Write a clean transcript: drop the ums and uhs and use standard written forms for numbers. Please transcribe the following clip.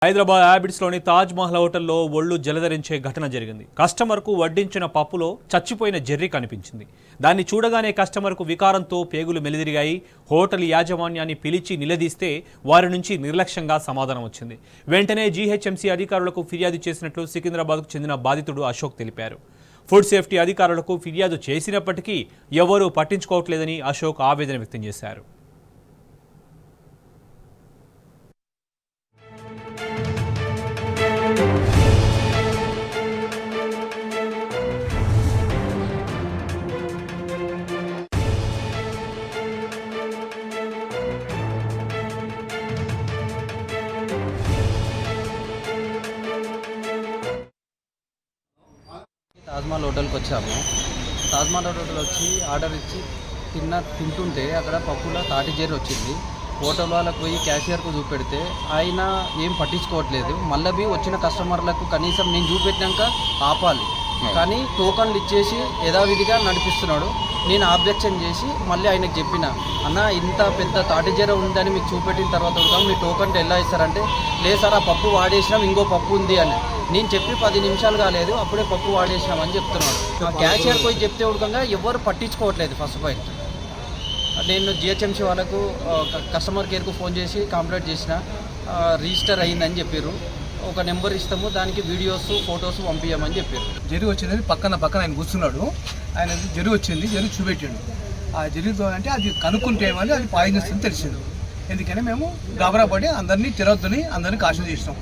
హైదరాబాద్ హ్యాబిట్స్లోని తాజ్ మహల్ హోటల్లో ఒళ్ళు జలధరించే ఘటన జరిగింది. కస్టమర్కు వడ్డించిన పప్పులో చచ్చిపోయిన జెర్రీ కనిపించింది. దాన్ని చూడగానే కస్టమర్కు వికారంతో పేగులు మెలిదిరిగాయి. హోటల్ యాజమాన్యాన్ని పిలిచి నిలదీస్తే వారి నుంచి నిర్లక్ష్యంగా సమాధానం వచ్చింది. వెంటనే జీహెచ్ఎంసీ అధికారులకు ఫిర్యాదు చేసినట్లు సికింద్రాబాద్కు చెందిన బాధితుడు అశోక్ తెలిపారు. ఫుడ్ సేఫ్టీ అధికారులకు ఫిర్యాదు చేసినప్పటికీ ఎవరూ పట్టించుకోవట్లేదని అశోక్ ఆవేదన వ్యక్తం చేశారు. తాజ్మహల్ హోటల్కి వచ్చాము. తాజ్మహల్ హోటల్ వచ్చి ఆర్డర్ ఇచ్చి తింటుంటే అక్కడ పప్పులో తాటి జెర్రీ వచ్చింది. హోటల్ వాళ్ళకు పోయి క్యాషియర్కు చూపెడితే ఆయన ఏం పట్టించుకోవట్లేదు. మళ్ళీ వచ్చిన కస్టమర్లకు కనీసం నేను చూపెట్టినాక ఆపాలి, కానీ టోకన్లు ఇచ్చేసి యథావిధిగా నడిపిస్తున్నాడు. నేను ఆబ్జెక్షన్ చేసి మళ్ళీ ఆయనకు చెప్పిన, అన్న ఇంత పెద్ద తాటి జెర్రీ ఉందని మీకు చూపెట్టిన తర్వాత మీ టోకన్ ఎలా ఇస్తారంటే, లేదు సార్ ఆ పప్పు వాడేసినాం, ఇంకో పప్పు ఉంది అని. నేను చెప్పి 10 నిమిషాలు కాలేదు, అప్పుడే పప్పు వాడేసినామని చెప్తున్నాడు. క్యాషియర్ పోయి చెప్తే ఉడకంగా ఎవరు పట్టించుకోవట్లేదు. ఫస్ట్ పాయింట్, నేను జిహెచ్ఎంసీ వాళ్ళకు కస్టమర్ కేర్కు ఫోన్ చేసి కంప్లైంట్ చేసిన, రిజిస్టర్ అయ్యిందని చెప్పారు. ఒక నెంబర్ ఇస్తాము, దానికి వీడియోస్ ఫొటోస్ పంపించమని చెప్పారు. జెర్రీ వచ్చింది పక్కన ఆయన కూర్చున్నాడు. ఆయన జెర్రీ వచ్చింది, జెర్రీ చూపెట్టాడు. ఆ జెర్రీతో అంటే అది కనుక్కుంటే అది పాయిజన్ తెలిసింది. ఎందుకని మేము గాబరా పడి అందరినీ తిరగద్దని అందరినీ కాషన్ చేసినాం.